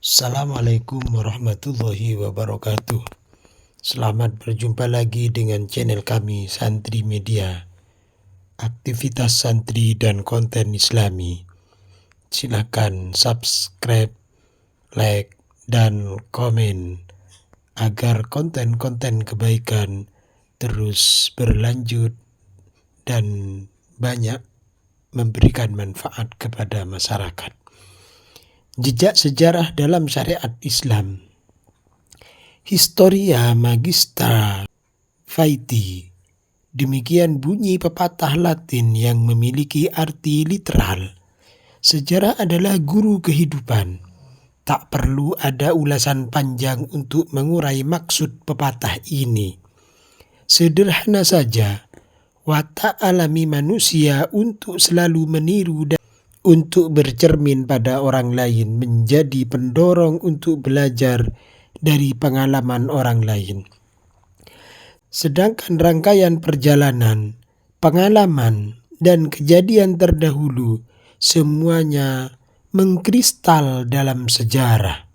Assalamualaikum warahmatullahi wabarakatuh. Selamat berjumpa lagi dengan channel kami Santri Media. Aktivitas santri dan konten Islami. Silakan subscribe, like, dan komen agar konten-konten kebaikan terus berlanjut dan banyak memberikan manfaat kepada masyarakat. Jejak sejarah dalam syariat Islam. Historia Magistra Vitae. Demikian bunyi pepatah Latin yang memiliki arti literal. Sejarah adalah guru kehidupan. Tak perlu ada ulasan panjang untuk mengurai maksud pepatah ini. Sederhana saja, watak alami manusia untuk selalu meniru dan untuk bercermin pada orang lain menjadi pendorong untuk belajar dari pengalaman orang lain. Sedangkan rangkaian perjalanan, pengalaman, dan kejadian terdahulu semuanya mengkristal dalam sejarah.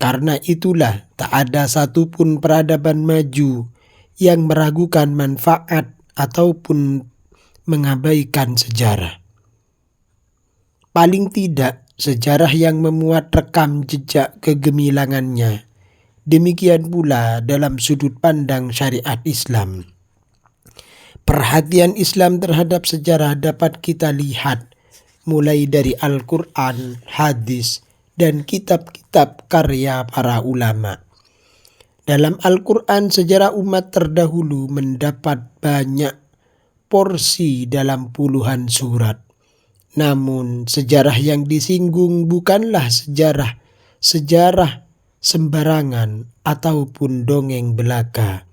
Karena itulah tak ada satupun peradaban maju yang meragukan manfaat ataupun mengabaikan sejarah. Paling tidak sejarah yang memuat rekam jejak kegemilangannya. Demikian pula dalam sudut pandang syariat Islam. Perhatian Islam terhadap sejarah dapat kita lihat mulai dari Al-Quran, hadis, dan kitab-kitab karya para ulama. Dalam Al-Quran, sejarah umat terdahulu mendapat banyak porsi dalam puluhan surat. Namun sejarah yang disinggung bukanlah sejarah sembarangan ataupun dongeng belaka,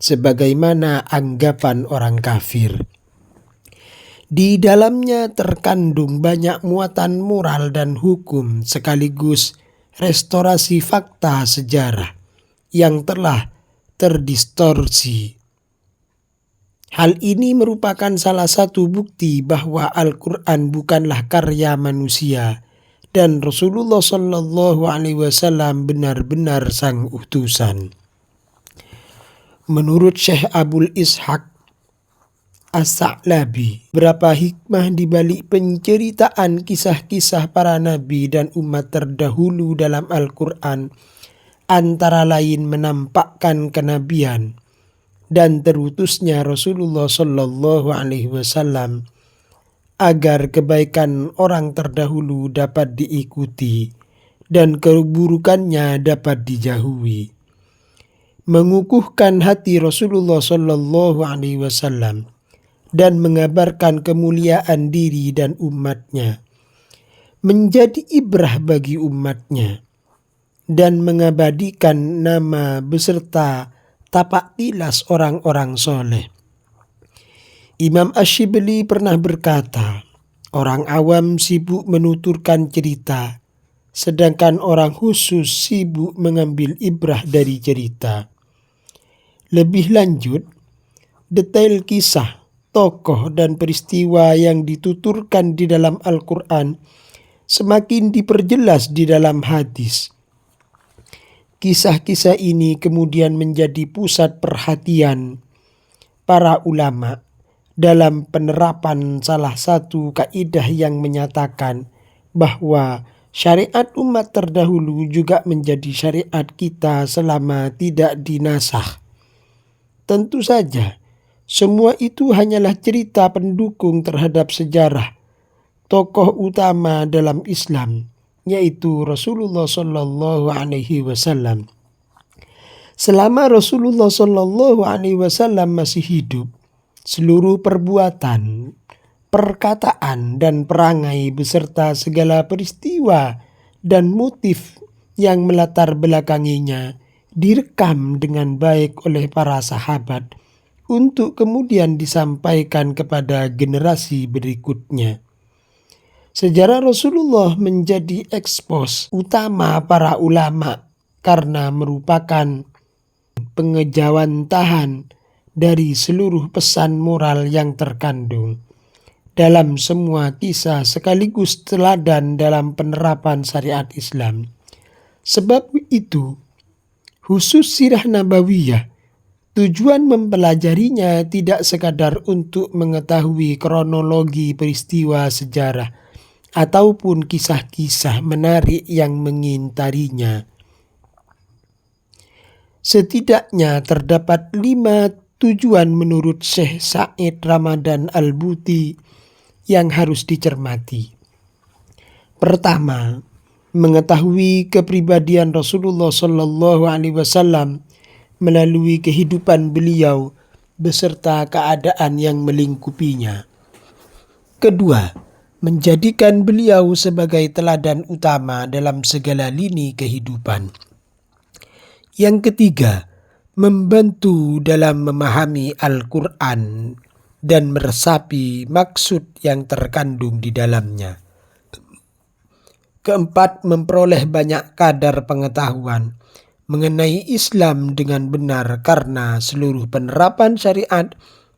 sebagaimana anggapan orang kafir. Di dalamnya terkandung banyak muatan moral dan hukum sekaligus restorasi fakta sejarah yang telah terdistorsi. Hal ini merupakan salah satu bukti bahwa Al-Quran bukanlah karya manusia dan Rasulullah SAW benar-benar sang utusan. Menurut Syekh Abul Ishaq As-Sa'labi, berapa hikmah di balik penceritaan kisah-kisah para nabi dan umat terdahulu dalam Al-Quran, antara lain menampakkan kenabian dan terutusnya Rasulullah SAW agar kebaikan orang terdahulu dapat diikuti dan keburukannya dapat dijauhi. Mengukuhkan hati Rasulullah SAW dan mengabarkan kemuliaan diri dan umatnya, menjadi ibrah bagi umatnya, dan mengabadikan nama beserta tapak tilas orang-orang soleh. Imam Ash-Shibli pernah berkata, orang awam sibuk menuturkan cerita, sedangkan orang khusus sibuk mengambil ibrah dari cerita. Lebih lanjut, detail kisah, tokoh, dan peristiwa yang dituturkan di dalam Al-Quran semakin diperjelas di dalam hadis. Kisah-kisah ini kemudian menjadi pusat perhatian para ulama dalam penerapan salah satu kaidah yang menyatakan bahwa syariat umat terdahulu juga menjadi syariat kita selama tidak dinasakh. Tentu saja, semua itu hanyalah cerita pendukung terhadap sejarah tokoh utama dalam Islam, yaitu Rasulullah SAW. Selama Rasulullah SAW masih hidup, seluruh perbuatan, perkataan, dan perangai beserta segala peristiwa dan motif yang melatar belakanginya direkam dengan baik oleh para sahabat untuk kemudian disampaikan kepada generasi berikutnya. Sejarah Rasulullah menjadi ekspos utama para ulama karena merupakan pengejawantahan dari seluruh pesan moral yang terkandung dalam semua kisah sekaligus teladan dalam penerapan syariat Islam. Sebab itu, khusus sirah nabawiyah, tujuan mempelajarinya tidak sekadar untuk mengetahui kronologi peristiwa sejarah ataupun kisah-kisah menarik yang mengintarinya. Setidaknya terdapat 5 tujuan menurut Syekh Said Ramadan Al-Buti yang harus dicermati. Pertama, mengetahui kepribadian Rasulullah Shallallahu Alaihi Wasallam melalui kehidupan beliau beserta keadaan yang melingkupinya. Kedua, menjadikan beliau sebagai teladan utama dalam segala lini kehidupan. Yang ketiga, membantu dalam memahami Al-Quran dan meresapi maksud yang terkandung di dalamnya. Keempat, memperoleh banyak kadar pengetahuan mengenai Islam dengan benar karena seluruh penerapan syariat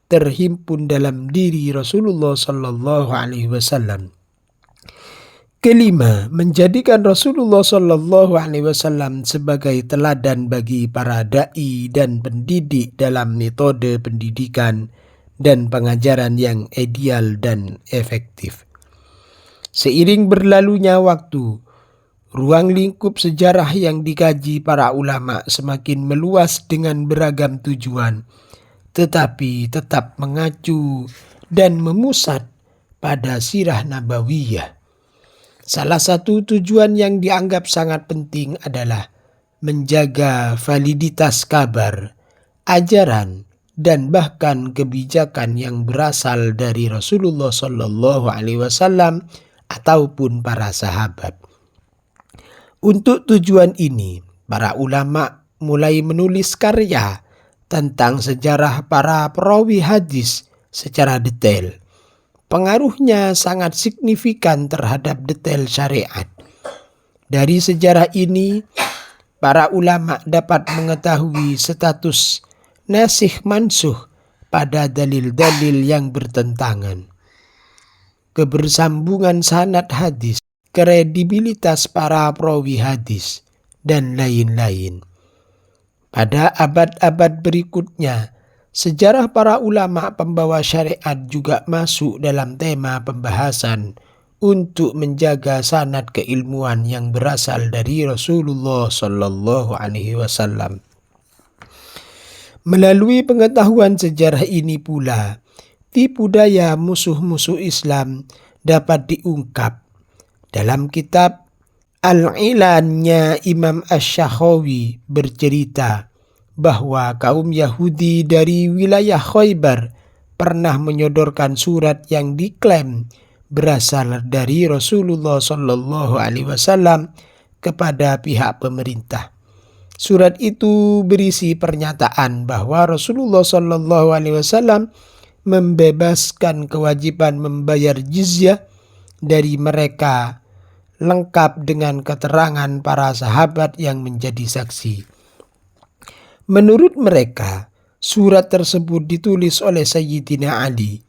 terhimpun dalam diri Rasulullah Sallallahu Alaihi Wasallam. Kelima, menjadikan Rasulullah Sallallahu Alaihi Wasallam sebagai teladan bagi para dai dan pendidik dalam metode pendidikan dan pengajaran yang ideal dan efektif. Seiring berlalunya waktu, ruang lingkup sejarah yang dikaji para ulama semakin meluas dengan beragam tujuan, tetapi tetap mengacu dan memusat pada sirah nabawiyah. Salah satu tujuan yang dianggap sangat penting adalah menjaga validitas kabar, ajaran, dan bahkan kebijakan yang berasal dari Rasulullah Shallallahu Alaihi Wasallam ataupun para sahabat. Untuk tujuan ini, para ulama mulai menulis karya tentang sejarah para perawi hadis secara detail. Pengaruhnya sangat signifikan terhadap detail syariat. Dari sejarah ini, para ulama dapat mengetahui status nasikh mansuh pada dalil-dalil yang bertentangan, kebersambungan sanad hadis, kredibilitas para perawi hadis, dan lain-lain. Pada abad-abad berikutnya, sejarah para ulama pembawa syariat juga masuk dalam tema pembahasan untuk menjaga sanad keilmuan yang berasal dari Rasulullah Sallallahu Alaihi Wasallam. Melalui pengetahuan sejarah ini pula, tipu daya musuh-musuh Islam dapat diungkap. Dalam kitab Al-Ilannya Imam Asy-Syakhawi bercerita bahwa kaum Yahudi dari wilayah Khaybar pernah menyodorkan surat yang diklaim berasal dari Rasulullah Shallallahu Alaihi Wasallam kepada pihak pemerintah. Surat itu berisi pernyataan bahwa Rasulullah Shallallahu Alaihi Wasallam membebaskan kewajiban membayar jizyah dari mereka, lengkap dengan keterangan para sahabat yang menjadi saksi. Menurut mereka, surat tersebut ditulis oleh Sayyidina Ali,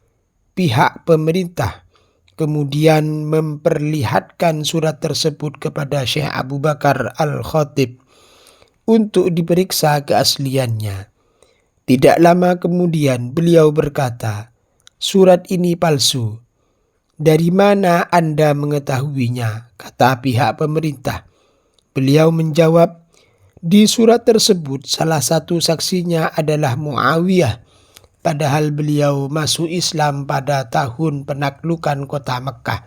pihak pemerintah, kemudian memperlihatkan surat tersebut kepada Syekh Abu Bakar Al-Khatib untuk diperiksa keasliannya. Tidak lama kemudian beliau berkata, "Surat ini palsu. Dari mana Anda mengetahuinya?" kata pihak pemerintah. Beliau menjawab, di surat tersebut salah satu saksinya adalah Muawiyah, padahal beliau masuk Islam pada tahun penaklukan kota Mekkah,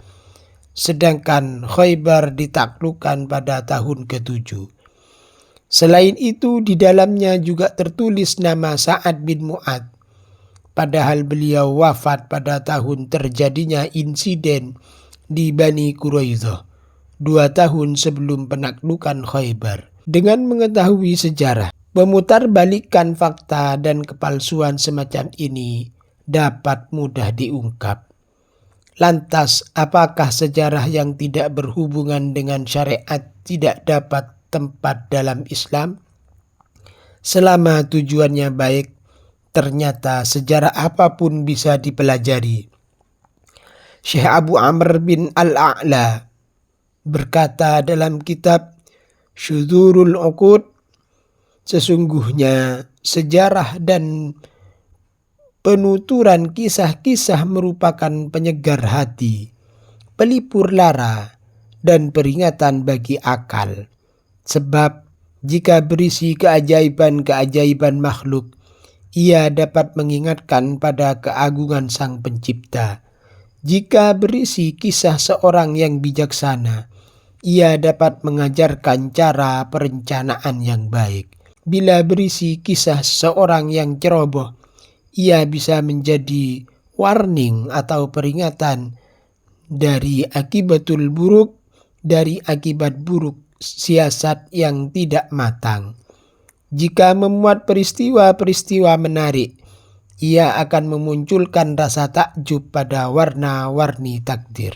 sedangkan Khaybar ditaklukkan pada tahun ke-7. Selain itu, di dalamnya juga tertulis nama Sa'ad bin Mu'ad, padahal beliau wafat pada tahun terjadinya insiden di Bani Quraidah 2 tahun sebelum penaklukan Khaybar. Dengan mengetahui sejarah, memutarbalikkan fakta dan kepalsuan semacam ini dapat mudah diungkap. Lantas, apakah sejarah yang tidak berhubungan dengan syariat tidak dapat tempat dalam Islam? Selama tujuannya baik, ternyata sejarah apapun bisa dipelajari. Syekh Abu Amr bin Al-A'la berkata dalam kitab Syudurul uqud, sesungguhnya sejarah dan penuturan kisah-kisah merupakan penyegar hati, pelipur lara, dan peringatan bagi akal. Sebab jika berisi keajaiban-keajaiban makhluk, ia dapat mengingatkan pada keagungan Sang Pencipta. Jika berisi kisah seorang yang bijaksana, ia dapat mengajarkan cara perencanaan yang baik. Bila berisi kisah seorang yang ceroboh, ia bisa menjadi warning atau peringatan dari akibat buruk siasat yang tidak matang. Jika memuat peristiwa-peristiwa menarik, ia akan memunculkan rasa takjub pada warna-warni takdir.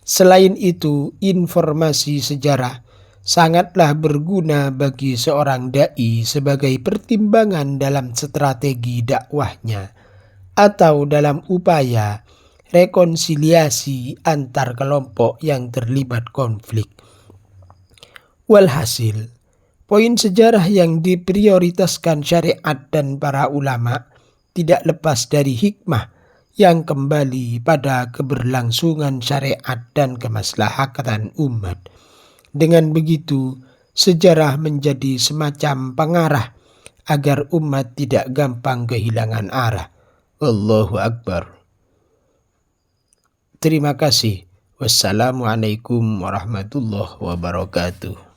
Selain itu, informasi sejarah sangatlah berguna bagi seorang dai sebagai pertimbangan dalam strategi dakwahnya atau dalam upaya rekonsiliasi antar kelompok yang terlibat konflik. Walhasil, poin sejarah yang diprioritaskan syariat dan para ulama tidak lepas dari hikmah yang kembali pada keberlangsungan syariat dan kemaslahatan umat. Dengan begitu, sejarah menjadi semacam pengarah agar umat tidak gampang kehilangan arah. Allahu Akbar. Terima kasih. Wassalamualaikum warahmatullahi wabarakatuh.